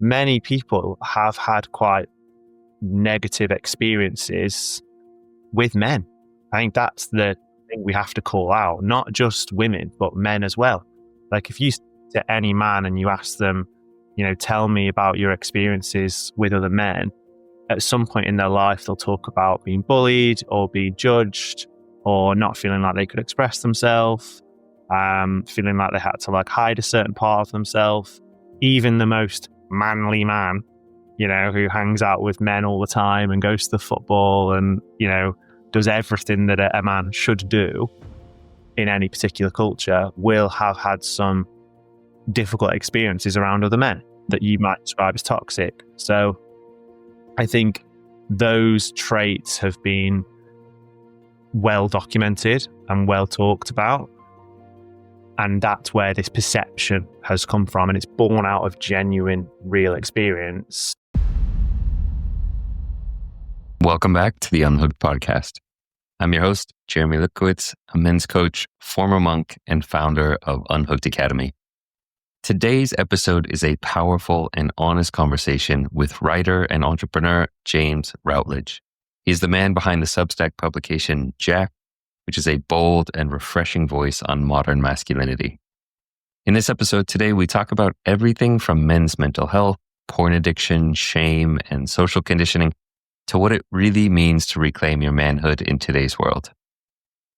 many people have had quite negative experiences with men. I think that's the thing we have to call out, not just women, but men as well. Like if you speak to any man and you ask them, tell me about your experiences with other men, at some point in their life, they'll talk about being bullied or being judged or not feeling like they could express themselves, feeling like they had to hide a certain part of themselves. Even the most manly man, who hangs out with men all the time and goes to the football and, does everything that a man should do in any particular culture, will have had some difficult experiences around other men that you might describe as toxic. So I think those traits have been well documented and well talked about. And that's where this perception has come from. And it's born out of genuine, real experience. Welcome back to the Unhooked Podcast. I'm your host, Jeremy Lipkowitz, a men's coach, former monk, and founder of Unhooked Academy. Today's episode is a powerful and honest conversation with writer and entrepreneur James Routledge. He's the man behind the Substack publication Jack, which is a bold and refreshing voice on modern masculinity. In this episode today, we talk about everything from men's mental health, porn addiction, shame, and social conditioning to what it really means to reclaim your manhood in today's world.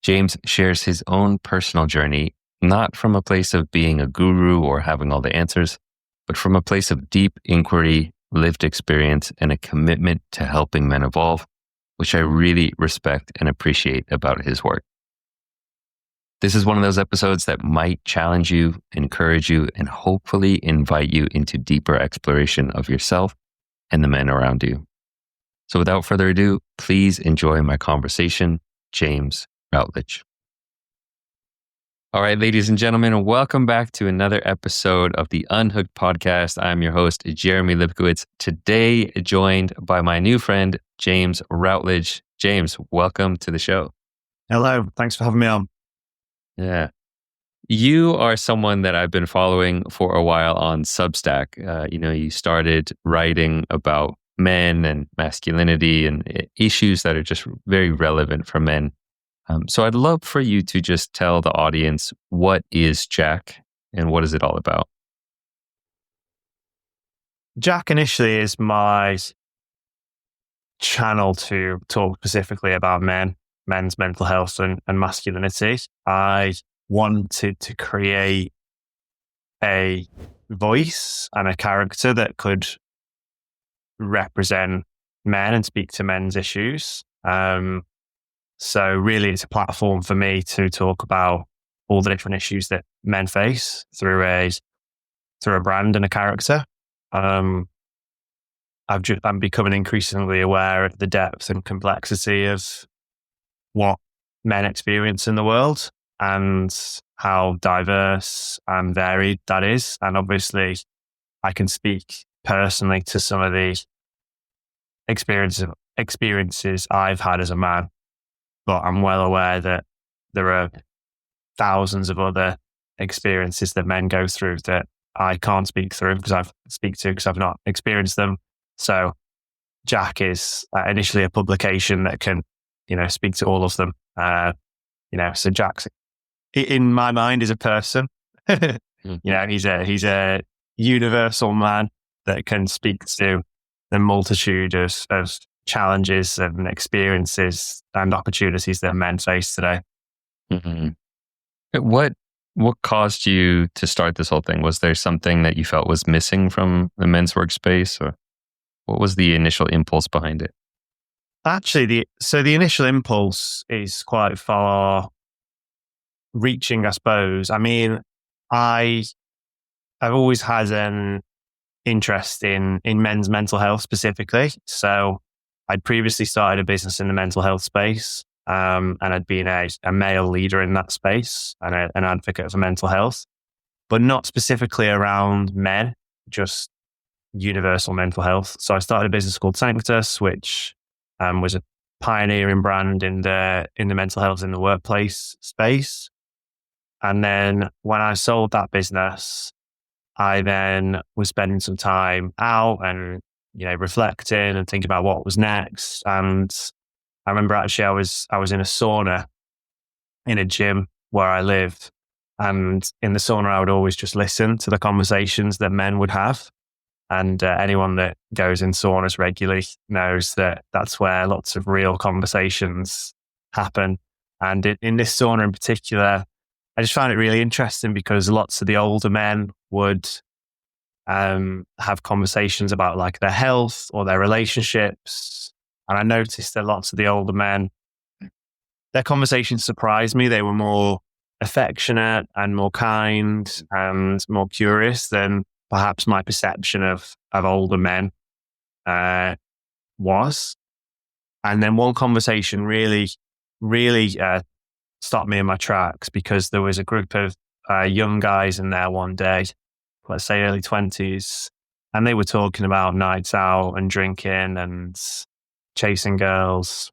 James shares his own personal journey, not from a place of being a guru or having all the answers, but from a place of deep inquiry, lived experience, and a commitment to helping men evolve, which I really respect and appreciate about his work. This is one of those episodes that might challenge you, encourage you, and hopefully invite you into deeper exploration of yourself and the men around you. So without further ado, please enjoy my conversation, James Routledge. All right, ladies and gentlemen, welcome back to another episode of the Unhooked Podcast. I'm your host, Jeremy Lipkowitz, today joined by my new friend, James Routledge. James, welcome to the show. Hello, thanks for having me on. Yeah. You are someone that I've been following for a while on Substack. You started writing about men and masculinity and issues that are just very relevant for men. So I'd love for you to just tell the audience, what is Jack and what is it all about? Jack initially is my channel to talk specifically about men's mental health and masculinity. I wanted to create a voice and a character that could represent men and speak to men's issues. So really it's a platform for me to talk about all the different issues that men face through a brand and a character. I'm becoming increasingly aware of the depth and complexity of what men experience in the world and how diverse and varied that is. And obviously I can speak personally to some of these experiences I've had as a man, but I'm well aware that there are thousands of other experiences that men go through that I can't speak because I've not experienced them. So Jack is initially a publication that can, speak to all of them. So Jack's, in my mind, is a person. He's a universal man that can speak to the multitude of challenges and experiences and opportunities that men face today. Mm-hmm. What caused you to start this whole thing? Was there something that you felt was missing from the men's workspace, or what was the initial impulse behind it? Actually, the initial impulse is quite far reaching, I suppose. I mean, I've always had an interest in men's mental health specifically. So I'd previously started a business in the mental health space, and I'd been a male leader in that space and an advocate for mental health, but not specifically around men, just universal mental health. So I started a business called Sanctus, which was a pioneering brand in the mental health in the workplace space. And then when I sold that business, I then was spending some time out and, reflecting and thinking about what was next. And I remember actually I was in a sauna in a gym where I lived. And in the sauna, I would always just listen to the conversations that men would have. And anyone that goes in saunas regularly knows that that's where lots of real conversations happen. And in this sauna in particular, I just found it really interesting because lots of the older men would have conversations about like their health or their relationships. And I noticed that lots of the older men, their conversations surprised me. They were more affectionate and more kind and more curious than perhaps my perception of older men was. And then one conversation really stopped me in my tracks because there was a group of young guys in there one day, let's say early 20s, and they were talking about nights out and drinking and chasing girls.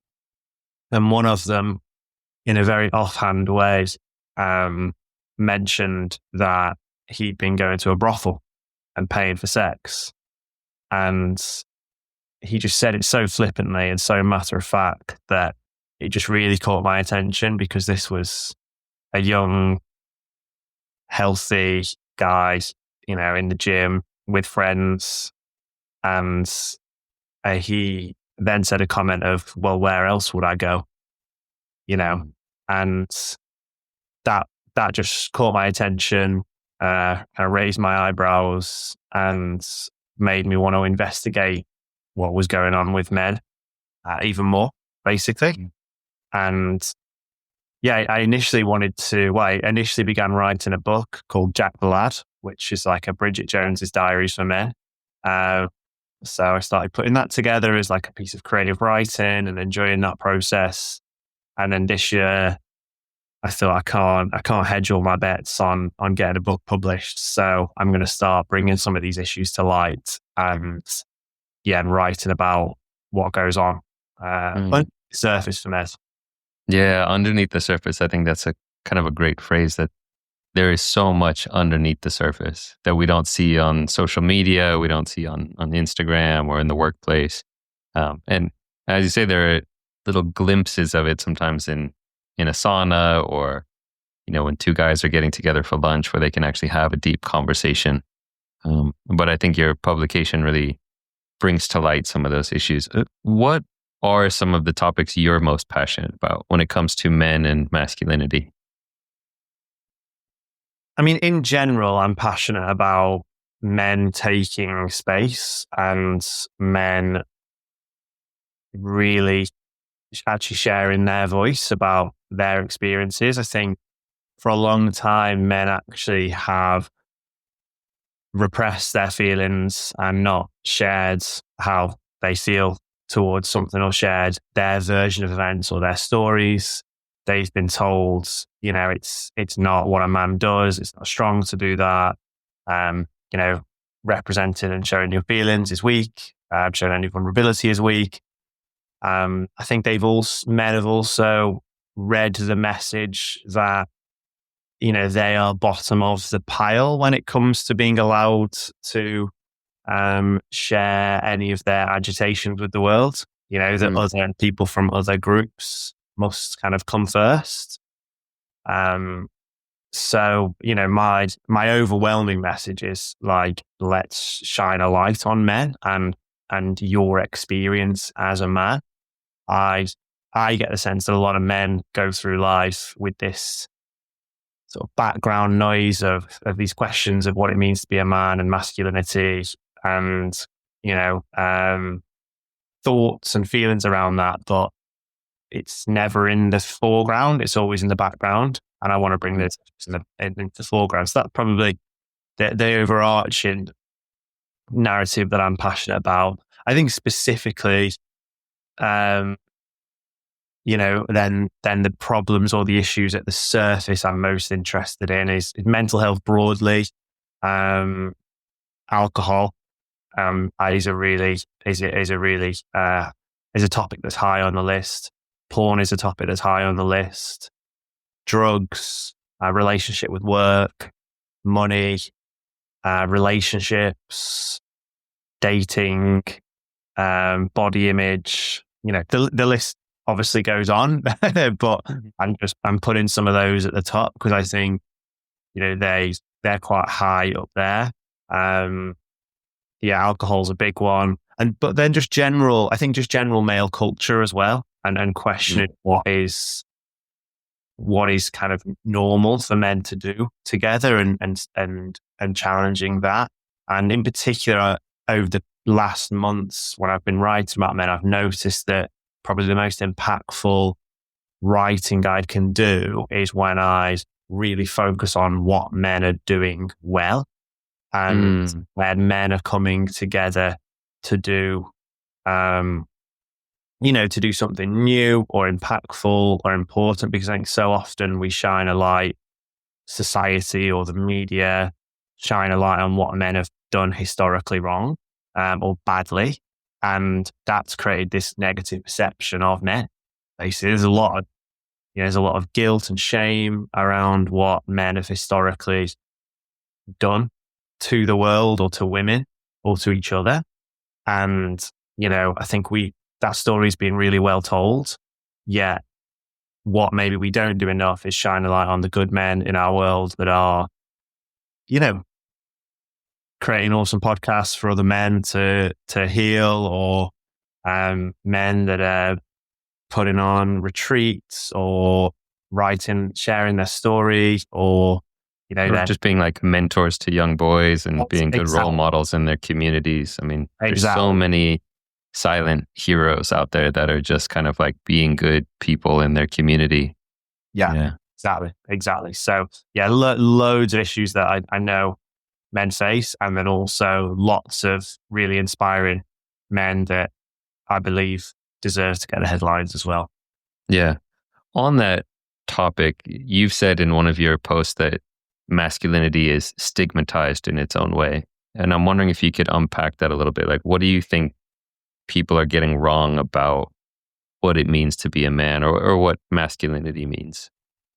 And one of them, in a very offhand way, mentioned that he'd been going to a brothel and paying for sex. And he just said it so flippantly and so matter of fact that it just really caught my attention because this was a young, healthy guy, in the gym with friends. And he then said a comment of, well, where else would I go? And that just caught my attention. I raised my eyebrows and made me want to investigate what was going on with men even more, basically. And yeah, I initially began writing a book called Jack the Lad, which is like a Bridget Jones's Diaries for Men. So I started putting that together as like a piece of creative writing and enjoying that process. And then this year, I thought I can't hedge all my bets on getting a book published. So I'm going to start bringing some of these issues to light and writing about what goes on under the surface for men. Yeah, underneath the surface. I think that's a kind of a great phrase, that there is so much underneath the surface that we don't see on social media, we don't see on Instagram or in the workplace. And as you say, there are little glimpses of it sometimes in a sauna or, when two guys are getting together for lunch where they can actually have a deep conversation. But I think your publication really brings to light some of those issues. What are some of the topics you're most passionate about when it comes to men and masculinity? I mean, in general, I'm passionate about men taking space and men really actually sharing their voice about their experiences. I think for a long time, men actually have repressed their feelings and not shared how they feel towards something or shared their version of events or their stories. They've been told, it's not what a man does. It's not strong to do that. Representing and showing your feelings is weak. Showing any vulnerability is weak. I think men have also read the message that, they are bottom of the pile when it comes to being allowed to share any of their agitations with the world. That other people from other groups must kind of come first. So, my overwhelming message is like, let's shine a light on men and your experience as a man. I get the sense that a lot of men go through life with this sort of background noise of these questions of what it means to be a man and masculinity and, thoughts and feelings around that, but it's never in the foreground. It's always in the background. And I want to bring this into the foreground. So that's probably the overarching narrative that I'm passionate about. I think specifically, then the problems or the issues at the surface I'm most interested in is mental health broadly, alcohol, is a topic that's high on the list. Porn is a topic that's high on the list. Drugs, relationship with work, money, relationships, dating, body image. The list obviously goes on, but I'm putting some of those at the top because I think they're quite high up there. Alcohol's a big one, but then just general male culture as well, and questioning what is kind of normal for men to do together, and challenging that. And in particular, over the last months when I've been writing about men, I've noticed that probably the most impactful writing I can do is when I really focus on what men are doing well, and when men are coming together to do, to do something new or impactful or important, because I think so often we shine a light, society or the media shine a light on what men have done historically wrong, or badly. And that's created this negative perception of men. Basically, there's a lot of guilt and shame around what men have historically done to the world or to women or to each other. And, I think that story's been really well told. Yet what maybe we don't do enough is shine a light on the good men in our world that are, creating awesome podcasts for other men to heal, or men that are putting on retreats or sharing their story, or just being like mentors to young boys and being good role models in their communities. I mean, there's so many silent heroes out there that are just kind of like being good people in their community. Yeah. Exactly. So loads of issues that I know men face, and then also lots of really inspiring men that I believe deserve to get the headlines as well. Yeah. On that topic, you've said in one of your posts that masculinity is stigmatized in its own way. And I'm wondering if you could unpack that a little bit. Like, what do you think people are getting wrong about what it means to be a man, or what masculinity means?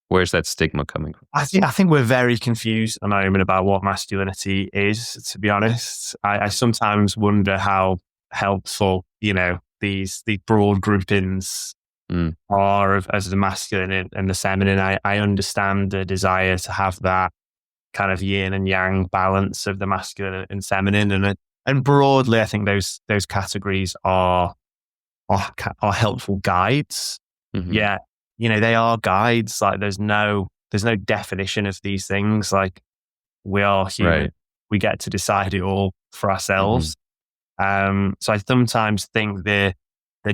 Where's that stigma coming from? I think we're very confused at the moment about what masculinity is, to be honest. I sometimes wonder how helpful, these broad groupings are as the masculine and the feminine. I understand the desire to have that kind of yin and yang balance of the masculine and feminine, and broadly, I think those categories are helpful guides. Yeah, they are guides. Like there's no definition of these things. Like we are human. Right. We get to decide it all for ourselves. So I sometimes think the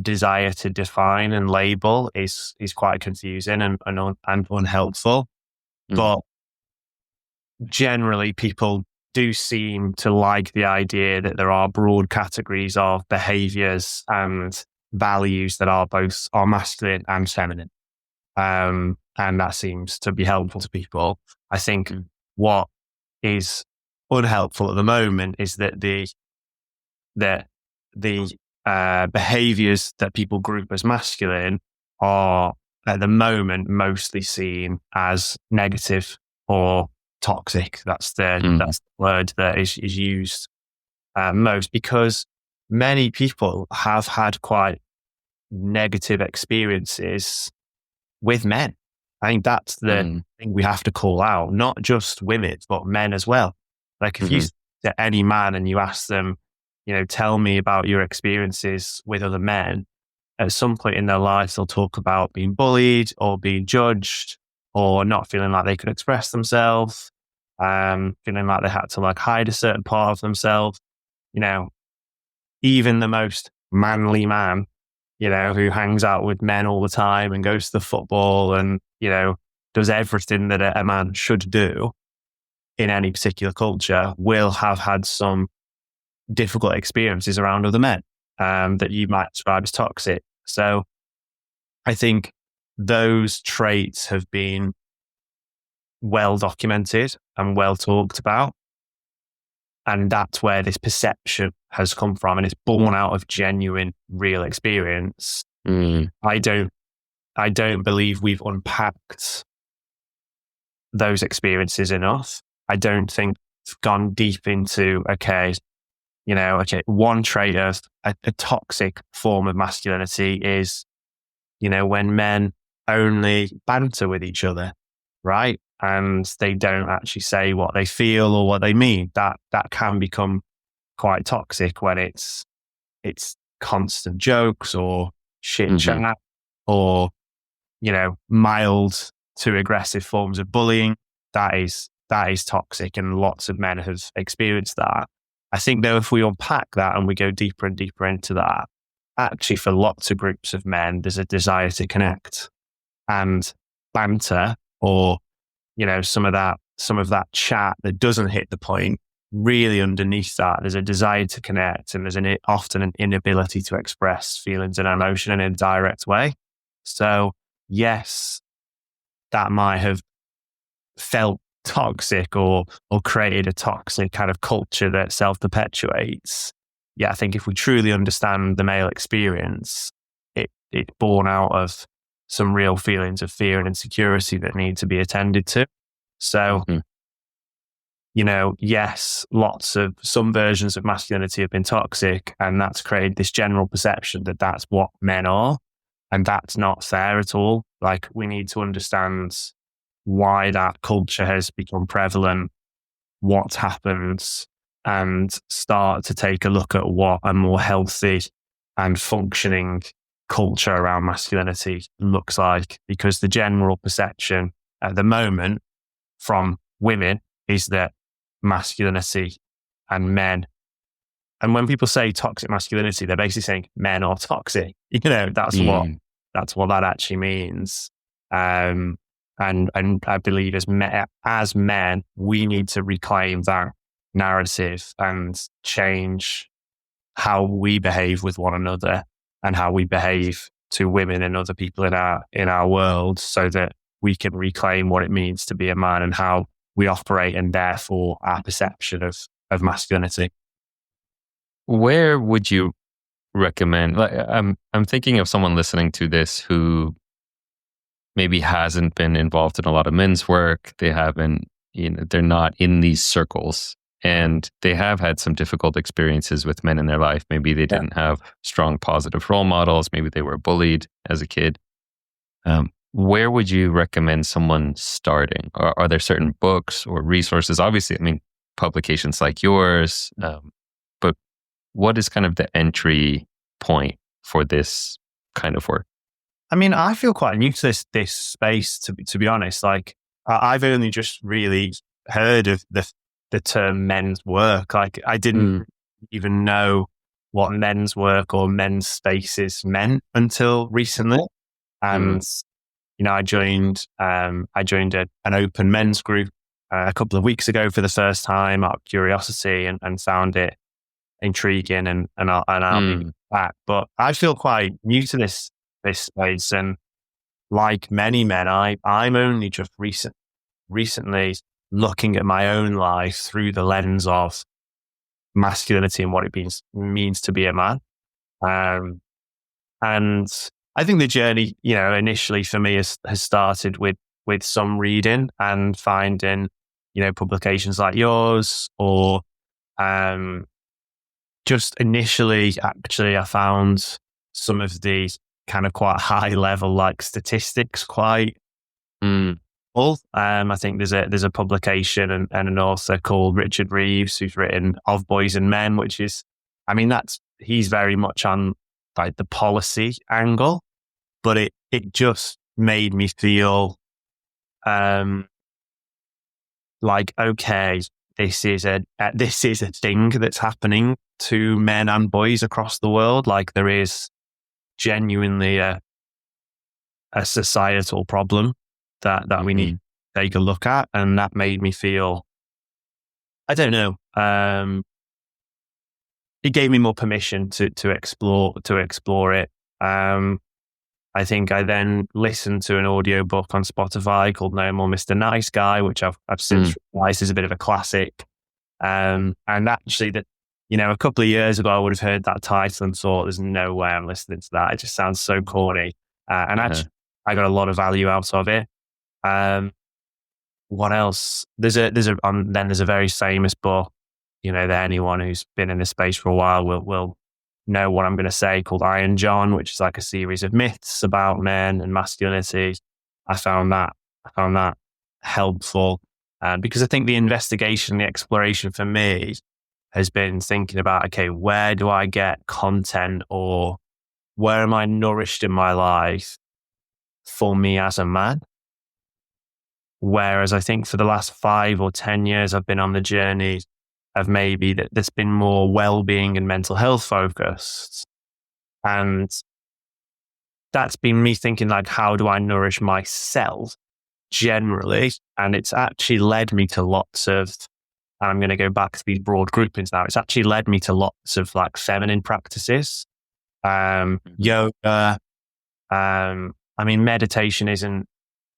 desire to define and label is quite confusing and unhelpful. But generally, people do seem to like the idea that there are broad categories of behaviors and values that are masculine and feminine. And that seems to be helpful to people. I think what is unhelpful at the moment is that the behaviors that people group as masculine are at the moment mostly seen as negative or toxic. That's the word that is used most, because many people have had quite negative experiences with men. I think that's the thing we have to call out, not just women, but men as well. Like if you to any man and you ask them, tell me about your experiences with other men, at some point in their lives, they'll talk about being bullied or being judged or not feeling like they could express themselves, feeling like they had to hide a certain part of themselves. Even the most manly man, who hangs out with men all the time and goes to the football and, does everything that a man should do in any particular culture, will have had some difficult experiences around other men that you might describe as toxic. So I think those traits have been well documented and well talked about. And that's where this perception has come from. And it's born out of genuine, real experience. I don't believe we've unpacked those experiences enough. I don't think gone deep into, one trait of a toxic form of masculinity is, when men only banter with each other, right? And they don't actually say what they feel or what they mean. That can become quite toxic when it's constant jokes or shit chat or, mild to aggressive forms of bullying. That is toxic, and lots of men have experienced that. I think though, if we unpack that and we go deeper and deeper into that, actually for lots of groups of men, there's a desire to connect, and banter or, some of that chat that doesn't hit the point, really underneath that, there's a desire to connect, and there's often an inability to express feelings and emotion in a direct way. So yes, that might have felt toxic or created a toxic kind of culture that self-perpetuates. Yeah, I think if we truly understand the male experience, it's born out of some real feelings of fear and insecurity that need to be attended to. So, yes, some versions of masculinity have been toxic, and that's created this general perception that that's what men are. And that's not fair at all. Like, we need to understand why that culture has become prevalent, what happens, and start to take a look at what a more healthy and functioning culture around masculinity looks like. Because the general perception at the moment from women is that masculinity and men, and when people say toxic masculinity, they're basically saying men are toxic. That's what that actually means. And I believe as men, we need to reclaim that narrative and change how we behave with one another and how we behave to women and other people in our world, so that we can reclaim what it means to be a man and how we operate, and therefore our perception of masculinity. Where would you recommend? Like, I'm thinking of someone listening to this who maybe hasn't been involved in a lot of men's work. They haven't, they're not in these circles, and they have had some difficult experiences with men in their life. Maybe they didn't have strong positive role models. Maybe they were bullied as a kid. Where would you recommend someone starting? Are there certain books or resources? Obviously, publications like yours, but what is kind of the entry point for this kind of work? I feel quite new to this space, to be honest. Like, I've only just really heard of the term men's work. Like, I didn't even know what men's work or men's spaces meant until recently. And I joined an open men's group a couple of weeks ago for the first time out of curiosity, and found it intriguing, and I'll be back. But I feel quite new to this space, and like many men, I'm only just recently looking at my own life through the lens of masculinity and what it means to be a man. And I think the journey, initially for me has started with some reading and finding, publications like yours, or just initially, actually, I found some of these kind of quite high level like statistics quite cool. I think there's a publication and an author called Richard Reeves who's written Of Boys and Men, which is, he's very much on like the policy angle, but it just made me feel like, okay, this is a thing that's happening to men and boys across the world. Like, there is genuinely a societal problem that we need to take a look at. And that made me feel, I don't know, it gave me more permission to explore it. I think I then listened to an audiobook on Spotify called No More Mr. Nice Guy, which I've since realized is a bit of a classic. And actually, a couple of years ago, I would have heard that title and thought, there's no way I'm listening to that. It just sounds so corny. And actually, I got a lot of value out of it. what else? There's a very famous book, that anyone who's been in this space for a while will know what I'm going to say, called Iron John, which is like a series of myths about men and masculinity. I found that helpful, because I think the investigation, the exploration for me has been thinking about, okay, where do I get content, or where am I nourished in my life for me as a man? Whereas I think for the last 5 or 10 years, I've been on the journey of maybe that's been more well-being and mental health focused. And that's been me thinking, like, how do I nourish myself generally? And it's actually led me to lots of, and I'm going to go back to these broad groupings now. It's actually led me to lots of like feminine practices, yoga. I mean, meditation isn't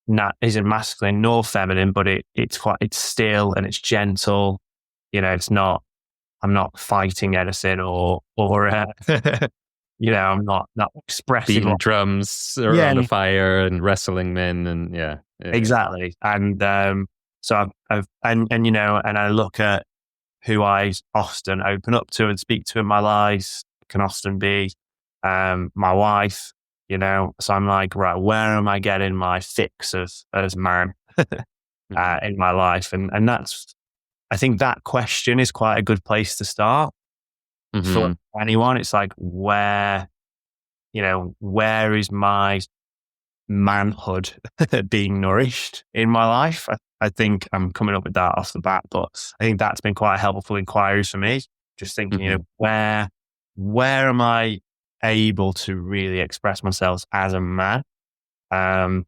masculine nor feminine, but it's still, and it's gentle. It's not, I'm not fighting anything or I'm not expressing beating drums around a fire and wrestling men, and exactly. And so I've and I look at who I often open up to and speak to in my life. It can often be my wife. So I'm like, right, where am I getting my fix as man in my life? And that's, I think that question is quite a good place to start for anyone. It's like, where is my manhood being nourished in my life? I think I'm coming up with that off the bat, but I think that's been quite a helpful inquiry for me. Just thinking, where am I able to really express myself as a man? And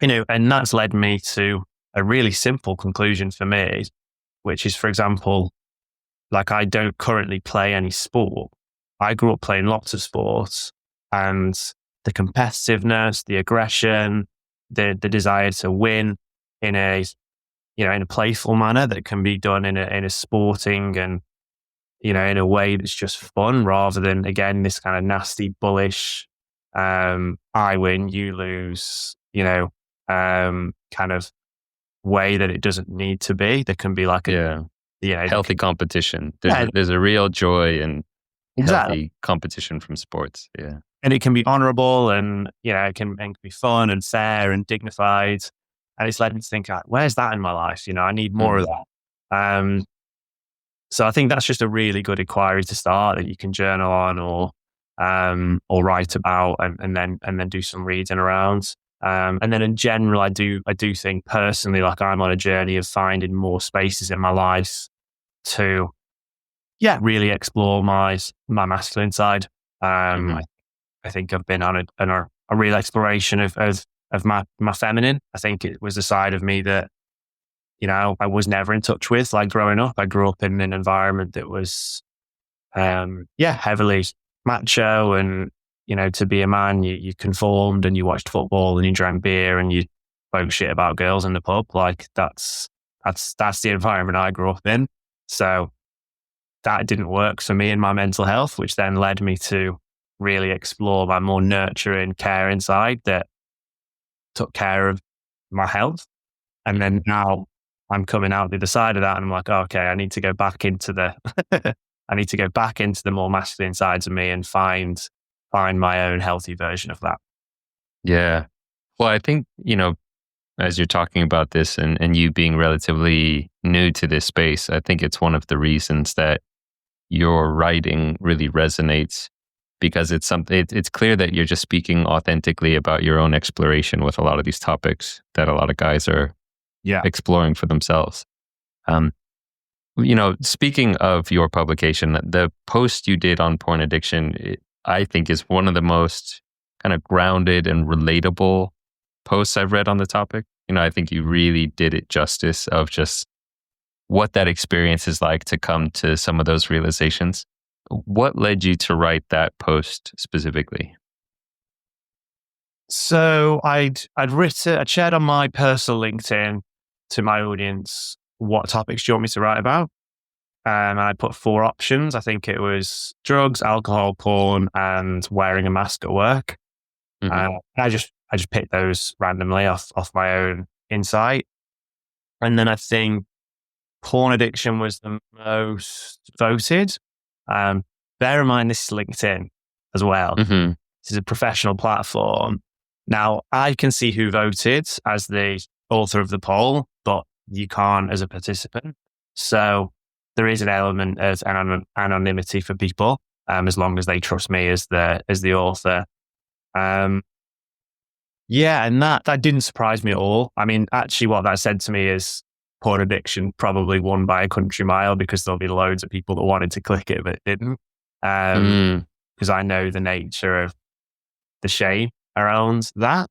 that's led me to a really simple conclusion for me, which is, for example, like, I don't currently play any sport. I grew up playing lots of sports, and the competitiveness, the aggression, the desire to win in a playful manner that can be done in a sporting and, in a way that's just fun, rather than, again, this kind of nasty, bullish, I win, you lose, kind of way that it doesn't need to be. There can be like healthy competition. There's a real joy in healthy competition from sports. Yeah. And it can be honorable, and, it can be fun and fair and dignified. And it's led me to think, where's that in my life? I need more of that. So I think that's just a really good inquiry to start, that you can journal on or write about, and then do some reading around. And then in general, I do think personally, like, I'm on a journey of finding more spaces in my life to, really explore my masculine side. I think I've been on a real exploration of my feminine. I think it was a side of me that, I was never in touch with. Like, growing up, I grew up in an environment that was, heavily macho, and, to be a man, you conformed, and you watched football, and you drank beer, and you spoke shit about girls in the pub. Like, that's the environment I grew up in. So that didn't work for me in my mental health, which then led me to really explore my more nurturing, caring side that took care of my health. And then now I'm coming out the other side of that, and I'm like, okay, I need to go back into the more masculine sides of me and find my own healthy version of that. Yeah. Well, I think, as you're talking about this, and you being relatively new to this space, I think it's one of the reasons that your writing really resonates, because it's clear that you're just speaking authentically about your own exploration with a lot of these topics that a lot of guys are exploring for themselves. Speaking of your publication, the post you did on porn addiction, I think is one of the most kind of grounded and relatable posts I've read on the topic. I think you really did it justice of just what that experience is like to come to some of those realizations. What led you to write that post specifically? So I'd shared on my personal LinkedIn to my audience, what topics do you want me to write about? And I put 4 options. I think it was drugs, alcohol, porn, and wearing a mask at work. I just picked those randomly off my own insight. And then I think porn addiction was the most voted. Bear in mind, this is LinkedIn as well. Mm-hmm. This is a professional platform. Now, I can see who voted as the author of the poll, but you can't as a participant. So there is an element of anonymity for people, as long as they trust me as the author. Yeah, and that didn't surprise me at all. I mean, actually, what that said to me is porn addiction probably won by a country mile, because there'll be loads of people that wanted to click it but didn't. Because I know the nature of the shame around that.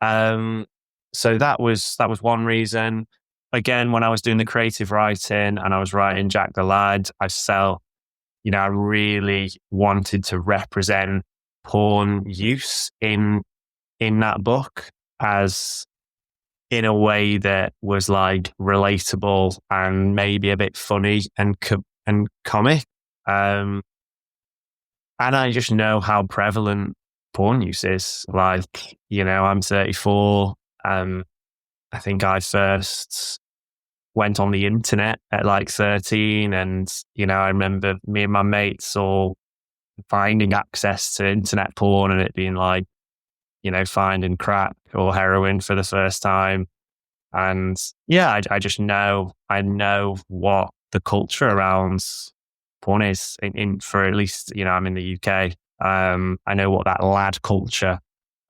So that was one reason. Again, when I was doing the creative writing and I was writing Jack the Lad, I felt, I really wanted to represent porn use in that book as in a way that was like relatable and maybe a bit funny and comic. And I just know how prevalent porn use is. Like, I'm 34. I think I first went on the internet at like 13, and, I remember me and my mates all finding access to internet porn and it being like, finding crack or heroin for the first time. And yeah, I just know, what the culture around porn is for at least, I'm in the UK. I know what that lad culture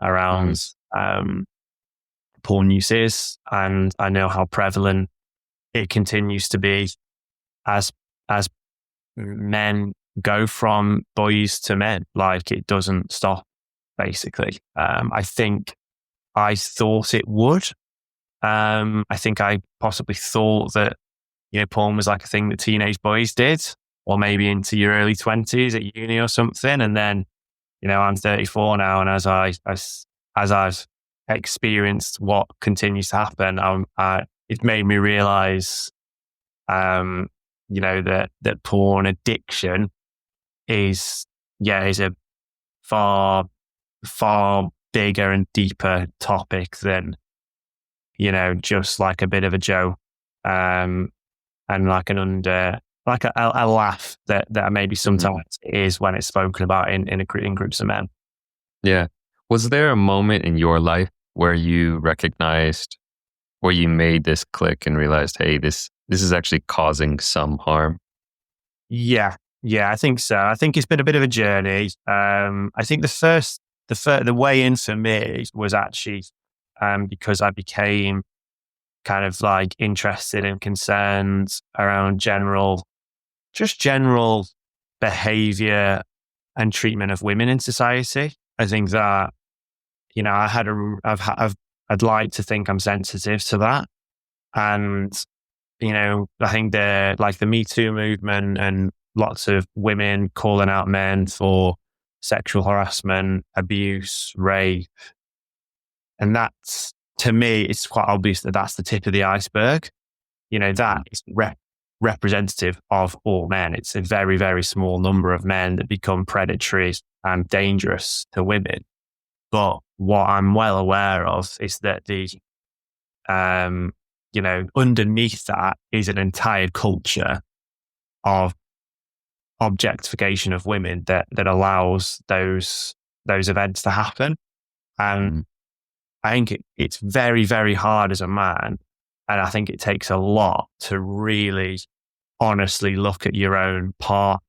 around porn use is, and I know how prevalent it continues to be as men go from boys to men. Like, it doesn't stop, basically. I think I thought it would. I think I possibly thought that, porn was like a thing that teenage boys did, or maybe into your early 20s at uni or something. And then, I'm 34 now, and as I've experienced what continues to happen, it made me realize, that porn addiction is a far, far bigger and deeper topic than, just like a bit of a joke, and like a laugh that maybe sometimes it is when it's spoken about in groups of men. Yeah. Was there a moment in your life where you recognized, where you made this click and realized, hey, this is actually causing some harm? Yeah, I think so. I think it's been a bit of a journey. I think the way in for me was actually because I became kind of like interested and concerned around general behavior and treatment of women in society. I think that, I'd like to think I'm sensitive to that. And, I think the Me Too movement and lots of women calling out men for sexual harassment, abuse, rape. And that's, to me, it's quite obvious that that's the tip of the iceberg. That is representative of all men. It's a very, very small number of men that become predatory and dangerous to women. But what I'm well aware of is that underneath that is an entire culture of objectification of women that allows those events to happen. And I think it's very, very hard as a man. And I think it takes a lot to really honestly look at your own part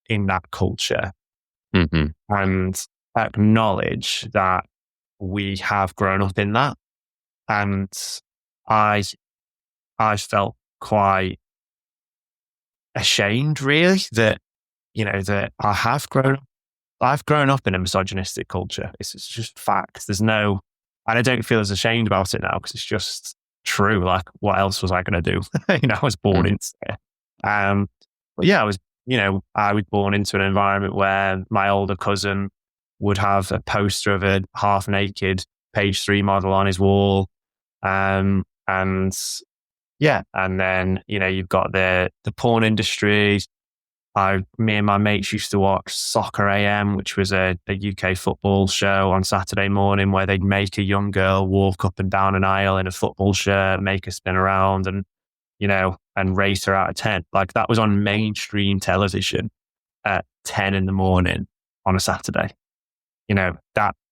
in that culture and acknowledge that we have grown up in that. And I felt quite ashamed, really, that, that I've grown up in a misogynistic culture. It's just fact. And I don't feel as ashamed about it now, because it's just true. Like, what else was I going to do? I was born into it. But yeah, I was born into an environment where my older cousin would have a poster of a half naked page 3 model on his wall. And then, you've got the porn industry Me and my mates used to watch Soccer AM, which was a UK football show on Saturday morning where they'd make a young girl walk up and down an aisle in a football shirt, make her spin around and, and rate her out of 10. Like that was on mainstream television at 10 in the morning on a Saturday.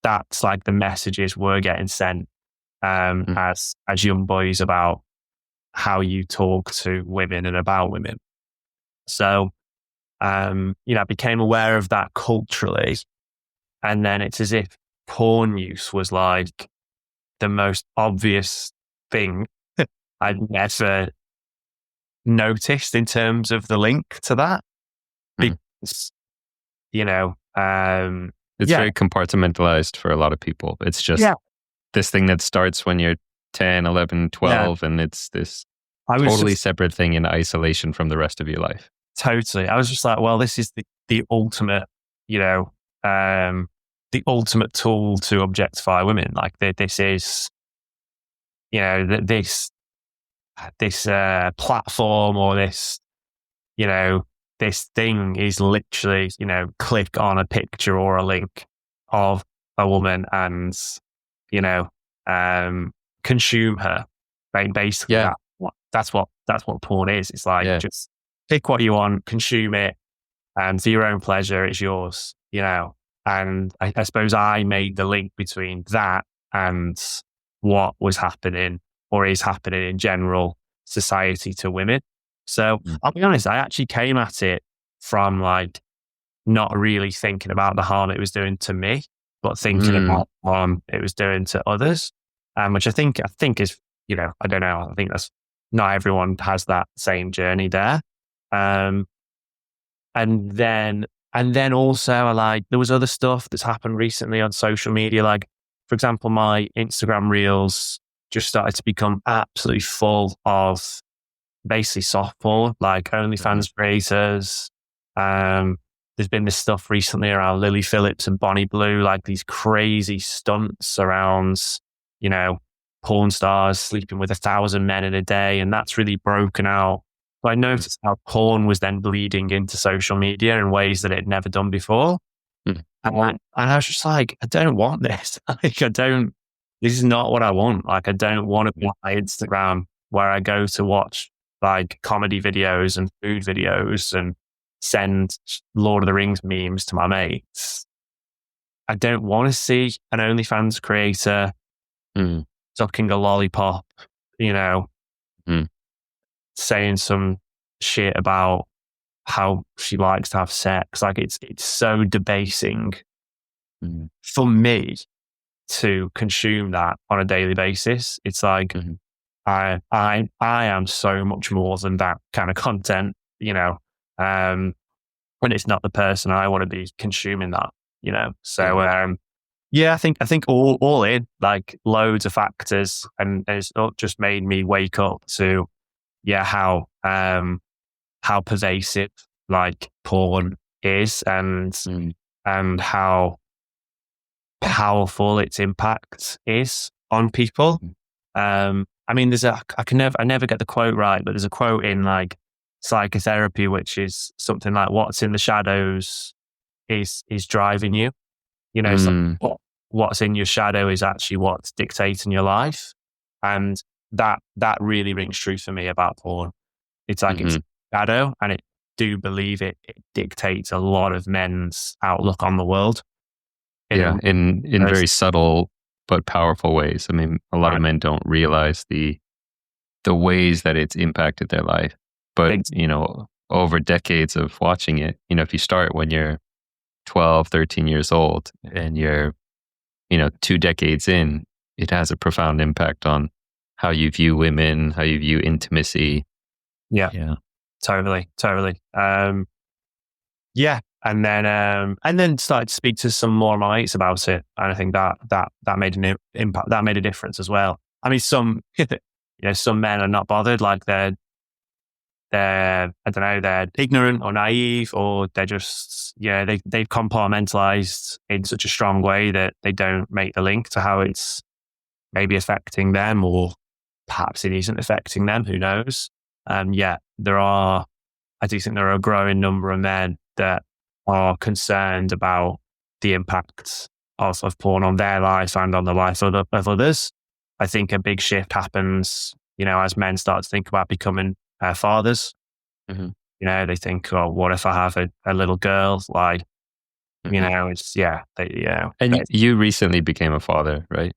That's like the messages we're getting sent as young boys about how you talk to women and about women. So, I became aware of that culturally. And then it's as if porn use was like the most obvious thing I'd never noticed in terms of the link to that. Because, it's very compartmentalized for a lot of people. It's just this thing that starts when you're 10, 11, 12, and it's this totally separate thing in isolation from the rest of your life. Totally. I was just like, well, this is the ultimate, the ultimate tool to objectify women. Like this is, this platform or this, this thing is literally, click on a picture or a link of a woman and, consume her. Right? Basically, that's what porn is. It's like just pick what you want, consume it, and for your own pleasure, it's yours. And I suppose I made the link between that and what was happening or is happening in general society to women. So I'll be honest, I actually came at it from like not really thinking about the harm it was doing to me, but thinking about the harm it was doing to others, which I think is, I don't know. I think that's not everyone has that same journey there. And then also like there was other stuff that's happened recently on social media. Like, for example, my Instagram reels just started to become absolutely full of basically soft porn, like OnlyFans creators. There's been this stuff recently around Lily Phillips and Bonnie Blue, like these crazy stunts around, porn stars sleeping with 1,000 men in a day. And that's really broken out. But I noticed how porn was then bleeding into social media in ways that it had never done before. And I was just like, I don't want this. This is not what I want. Like, I don't want to be on my Instagram where I go to watch like comedy videos and food videos and send Lord of the Rings memes to my mates. I don't want to see an OnlyFans creator sucking a lollipop, saying some shit about how she likes to have sex. Like it's so debasing for me to consume that on a daily basis. It's like I am so much more than that kind of content, when it's not the person I want to be consuming that, So I think all in like loads of factors, and it's not just made me wake up to how pervasive like porn is and how powerful its impact is on people. I mean, I never get the quote right, but there's a quote in like psychotherapy, which is something like what's in the shadows is driving you, so what's in your shadow is actually what's dictating your life. And that really rings true for me about porn. It's like it's shadow, and I do believe it dictates a lot of men's outlook on the world. In very subtle but powerful ways. I mean, a lot of men don't realize the ways that it's impacted their life. But, over decades of watching it, if you start when you're 12, 13 years old and you're, 2 decades in, it has a profound impact on how you view women, how you view intimacy. Yeah. Totally. And then started to speak to some more of my mates about it. And I think that made an impact. That made a difference as well. I mean, some men are not bothered. Like they're ignorant or naive, or they're just, they've compartmentalized in such a strong way that they don't make the link to how it's maybe affecting them, or perhaps it isn't affecting them. Who knows? There are I do think there are a growing number of men that are concerned about the impacts of porn on their life and on the life of others. I think a big shift happens, as men start to think about becoming fathers. Mm-hmm. They think, oh, what if I have a little girl? Like, it's, And you recently became a father, right?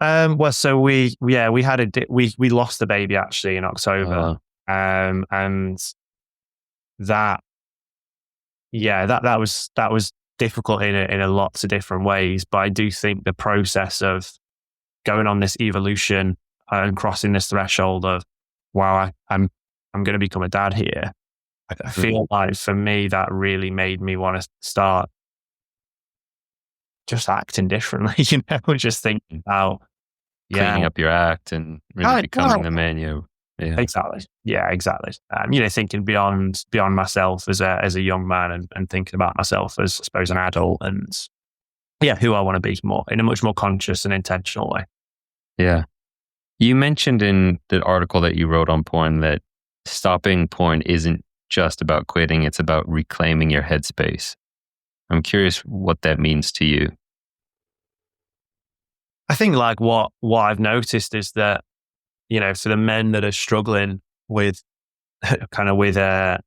Well, so we had we lost the baby actually in October. And that was difficult in a lots of different ways. But I do think the process of going on this evolution and crossing this threshold of, wow, I'm going to become a dad here. I feel like for me, that really made me want to start just acting differently, just thinking about cleaning up your act and really becoming the man you. Yeah. Exactly. Yeah, exactly. Thinking beyond myself as a young man and thinking about myself as, I suppose, an adult and who I want to be more in a much more conscious and intentional way. Yeah. You mentioned in the article that you wrote on porn that stopping porn isn't just about quitting, it's about reclaiming your headspace. I'm curious what that means to you. I think like what I've noticed is that, for the men that are struggling with and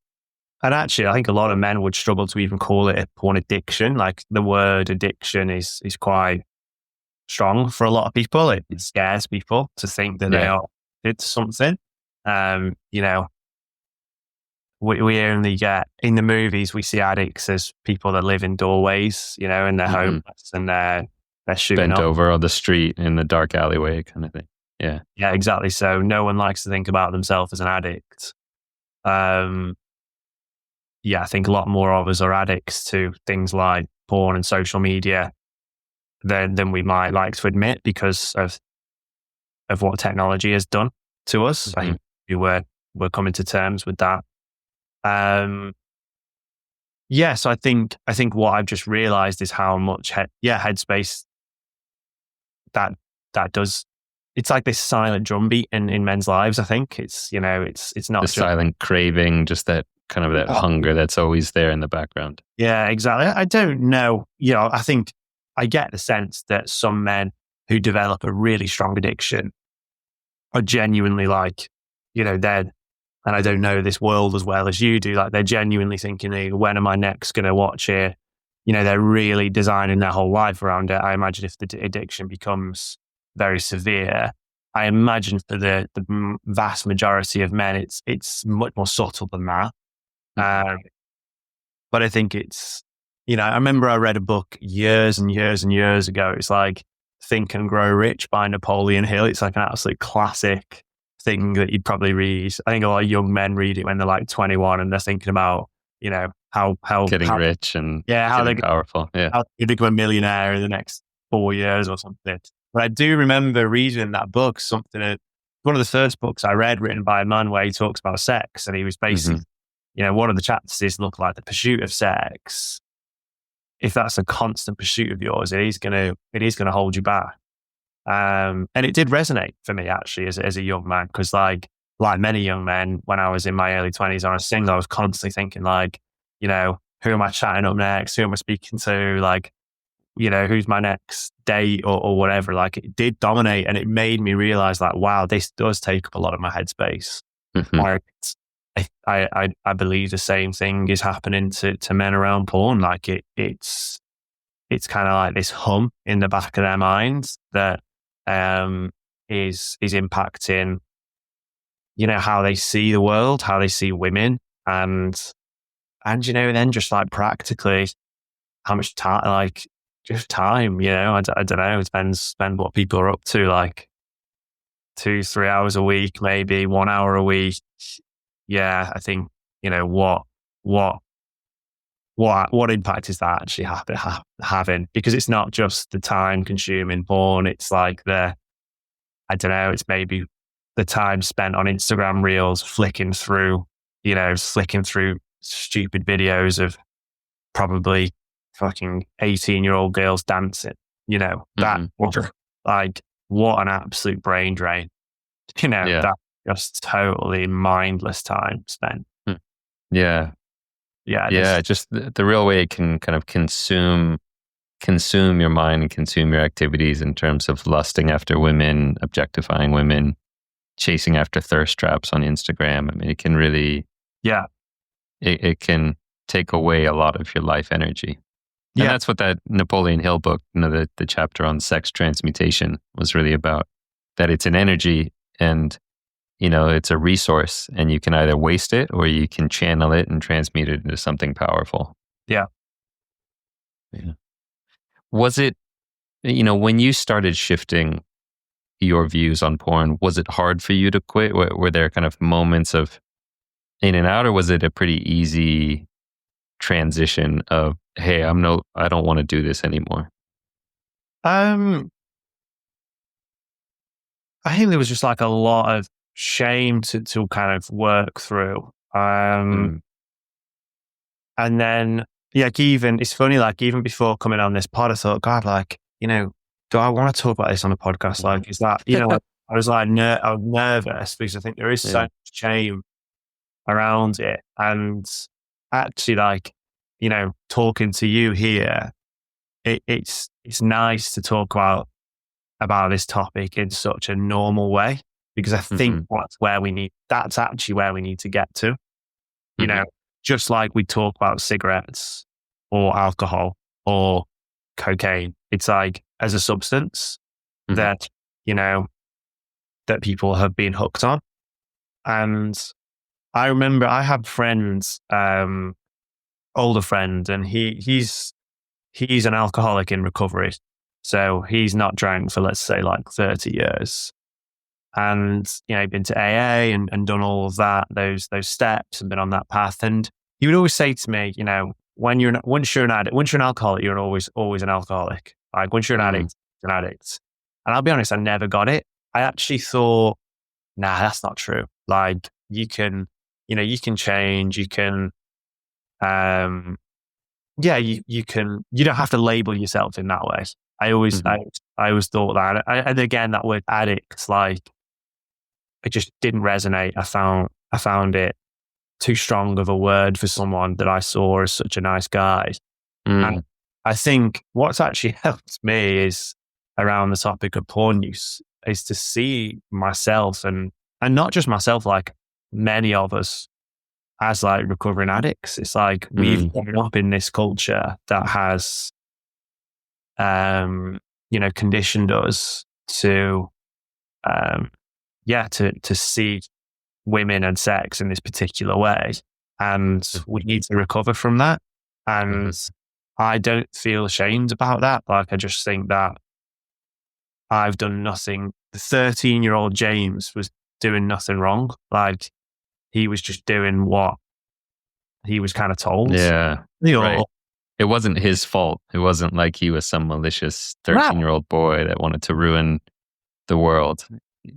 actually I think a lot of men would struggle to even call it a porn addiction. Like the word addiction is quite strong for a lot of people. It scares people to think that they are addicted to something. We only get, in the movies, we see addicts as people that live in doorways, and they're homeless and they're shooting bent up over on the street in the dark alleyway kind of thing. Yeah. Yeah, exactly. So no one likes to think about themselves as an addict. I think a lot more of us are addicts to things like porn and social media than we might like to admit because of what technology has done to us. Mm-hmm. I think we're coming to terms with that. So I think what I've just realized is how much Headspace that does. It's like this silent drumbeat in men's lives. I think it's it's not the just silent craving, just that kind of that hunger that's always there in the background. Yeah, exactly. I don't know. I think I get the sense that some men who develop a really strong addiction are genuinely like, they're, and I don't know this world as well as you do, like they're genuinely thinking, hey, when am I next going to watch it? They're really designing their whole life around it. I imagine if the addiction becomes very severe, I imagine for the vast majority of men, it's much more subtle than that. But I think it's, I remember I read a book years and years and years ago. It's like Think and Grow Rich by Napoleon Hill. It's like an absolute classic thing that you'd probably read. I think a lot of young men read it when they're like 21 and they're thinking about, how getting rich and how they're powerful. Yeah. How they become a millionaire in the next 4 years or something. But I do remember reading that book, one of the first books I read written by a man where he talks about sex. And he was basically, one of the chapters is look like the pursuit of sex. If that's a constant pursuit of yours, it is going to hold you back. And it did resonate for me actually as a young man, because like many young men, when I was in my early 20s, I was single, I was constantly thinking like, who am I chatting up next? Who am I speaking to? Like, who's my next date or whatever. Like it did dominate, and it made me realize like, wow, this does take up a lot of my headspace. Like I believe the same thing is happening to men around porn. Like it's kind of like this hum in the back of their minds that is impacting, how they see the world, how they see women, and then just like practically how much time, like just time, I don't know. It depends what people are up to, like 2-3 hours a week, maybe 1 hour a week. Yeah, I think, what impact is that actually having? Because it's not just the time consuming porn. It's like it's maybe the time spent on Instagram reels, flicking through stupid videos of probably fucking 18-year-old girls dancing, that like, what an absolute brain drain, that just totally mindless time spent. Yeah. Just the real way it can kind of consume your mind and consume your activities in terms of lusting after women, objectifying women, chasing after thirst traps on Instagram. I mean, it can really, it can take away a lot of your life energy. And that's what that Napoleon Hill book, the chapter on sex transmutation was really about, that it's an energy and, it's a resource, and you can either waste it or you can channel it and transmute it into something powerful. Yeah. Was it, when you started shifting your views on porn, was it hard for you to quit? Were there kind of moments of in and out, or was it a pretty easy transition of, hey, I don't want to do this anymore? I think there was just like a lot of shame to kind of work through. And then, even, it's funny, like even before coming on this pod, I thought, God, like, do I want to talk about this on a podcast? Like, is that, I was like, I was nervous because I think there is so much shame around it. And actually, like, talking to you here, it's nice to talk about this topic in such a normal way, because I think that's actually where we need to get to. Just like we talk about cigarettes or alcohol or cocaine, it's like as a substance that, that people have been hooked on. And I remember I have friends, older friend, and he's an alcoholic in recovery. So he's not drank for, let's say, like 30 years. And, been to AA and done all of that, those steps, and been on that path. And he would always say to me, once you're an alcoholic, you're always an alcoholic. Like once you're an addict, you're an addict. And I'll be honest, I never got it. I actually thought, nah, that's not true. Like you can change, you can, you don't have to label yourself in that way. I always thought that. And again, that word addict, like, it just didn't resonate. I found it too strong of a word for someone that I saw as such a nice guy. And I think what's actually helped me is around the topic of porn use is to see myself and not just myself, like many of us as like recovering addicts. It's like we've grown up in this culture that has, conditioned us to see women and sex in this particular way. And we need to recover from that. And I don't feel ashamed about that. Like, I just think that I've done nothing. The 13-year-old James was doing nothing wrong. Like, he was just doing what he was kind of told. Yeah. Right. It wasn't his fault. It wasn't like he was some malicious 13-year-old boy that wanted to ruin the world.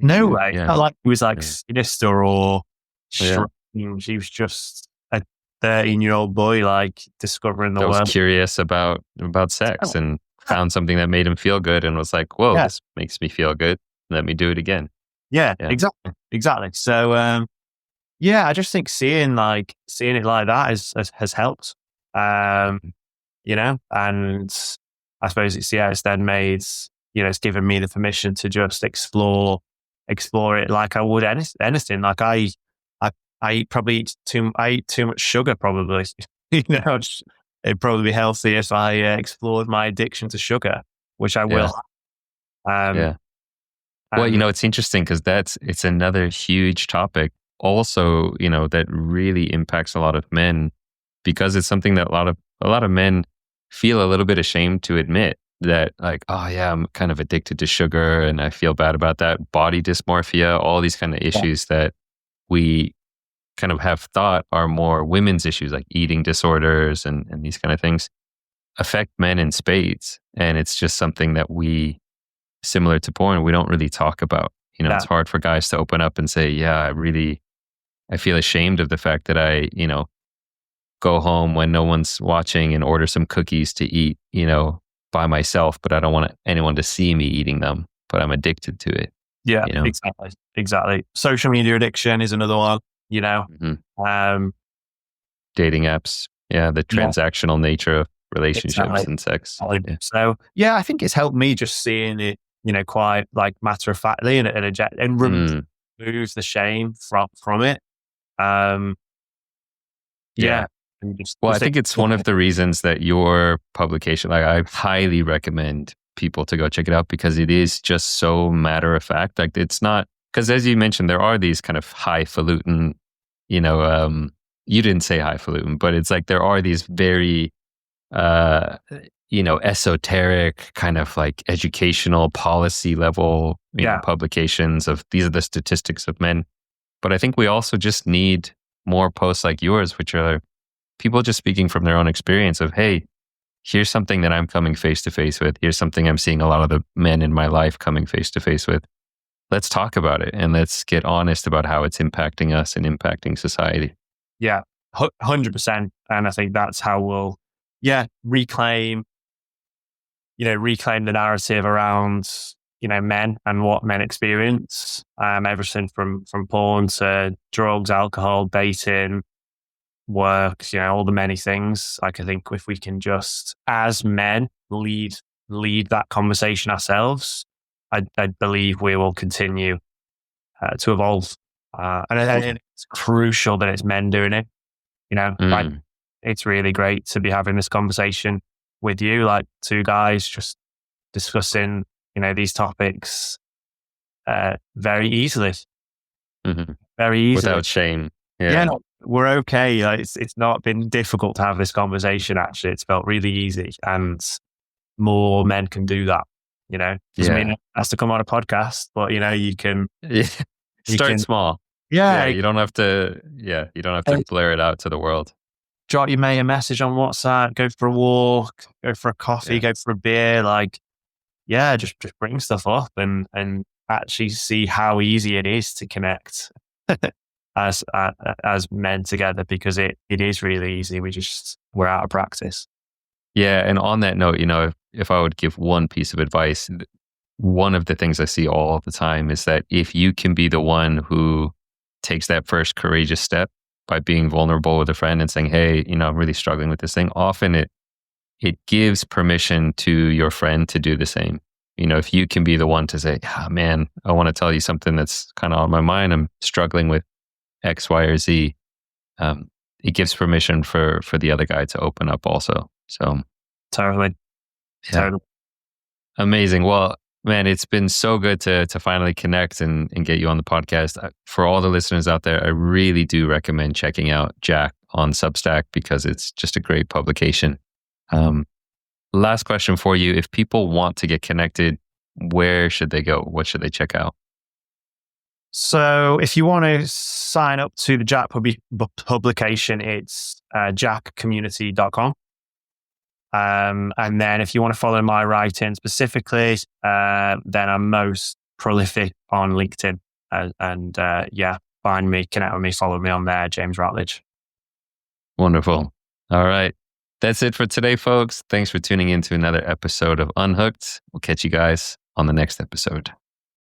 No way. Yeah. Not like he was like sinister or strange. He was just a 13-year-old boy, like discovering the world. Was curious about sex and found something that made him feel good and was like, whoa, this makes me feel good. Let me do it again. Yeah. Exactly. So, I just think seeing it like that has helped. And I suppose it's then made, it's given me the permission to just explore it like I would anything. Like I eat too much sugar probably. It'd probably be healthy if I explored my addiction to sugar, which I will. Well, it's interesting because it's another huge topic also, that really impacts a lot of men, because it's something that a lot of men feel a little bit ashamed to admit, that like, oh yeah, I'm kind of addicted to sugar and I feel bad about that. Body dysmorphia, all these kind of issues that we kind of have thought are more women's issues, like eating disorders and these kind of things, affect men in spades. And it's just something that similar to porn, we don't really talk about. It's hard for guys to open up and say, yeah, I feel ashamed of the fact that I, go home when no one's watching and order some cookies to eat, by myself, but I don't want anyone to see me eating them, but I'm addicted to it. Yeah, exactly. Social media addiction is another one, dating apps. Yeah, the transactional nature of relationships and sex. Yeah. So yeah, I think it's helped me just seeing it, quite like matter of factly and remove the shame from it. Yeah. Well, I think it's one of the reasons that your publication, like I highly recommend people to go check it out because it is just so matter of fact. Like it's not, because as you mentioned, there are these kind of highfalutin, you didn't say highfalutin, but it's like there are these very, esoteric kind of like educational policy level publications of these are the statistics of men. But I think we also just need more posts like yours, which are people just speaking from their own experience of, hey, here's something that I'm coming face to face with. Here's something I'm seeing a lot of the men in my life coming face to face with. Let's talk about it and let's get honest about how it's impacting us and impacting society. Yeah, 100%. And I think that's how we'll, reclaim the narrative around, men and what men experience. Everything from porn to drugs, alcohol, dating, work, all the many things. Like I think if we can just, as men, lead that conversation ourselves, I believe we will continue to evolve. And it's crucial that it's men doing it. Like it's really great to be having this conversation with you, like two guys just discussing, these topics very easily. Very easily. Without shame. No, we're okay. Like, it's not been difficult to have this conversation, actually. It's felt really easy and more men can do that, Doesn't mean it has to come on a podcast, but, you can... Start small. You don't have to, blare it out to the world. Drop your mate a message on WhatsApp, go for a walk, go for a coffee, go for a beer, just bring stuff up and actually see how easy it is to connect as men together, because it is really easy. We're out of practice. Yeah. And on that note, if I would give one piece of advice, one of the things I see all the time is that if you can be the one who takes that first courageous step by being vulnerable with a friend and saying, hey, I'm really struggling with this thing, often it gives permission to your friend to do the same. If you can be the one to say, man, I want to tell you something that's kind of on my mind. I'm struggling with X, Y, or Z. It gives permission for the other guy to open up also. So totally. Amazing. Well, man, it's been so good to finally connect and get you on the podcast. For all the listeners out there, I really do recommend checking out Jack on Substack because it's just a great publication. Last question for you. If people want to get connected, where should they go? What should they check out? So if you want to sign up to the Jack publication, it's jackcommunity.com. And then if you want to follow my writing specifically, then I'm most prolific on LinkedIn. Find me, connect with me, follow me on there, James Routledge. Wonderful. All right. That's it for today, folks. Thanks for tuning in to another episode of Unhooked. We'll catch you guys on the next episode.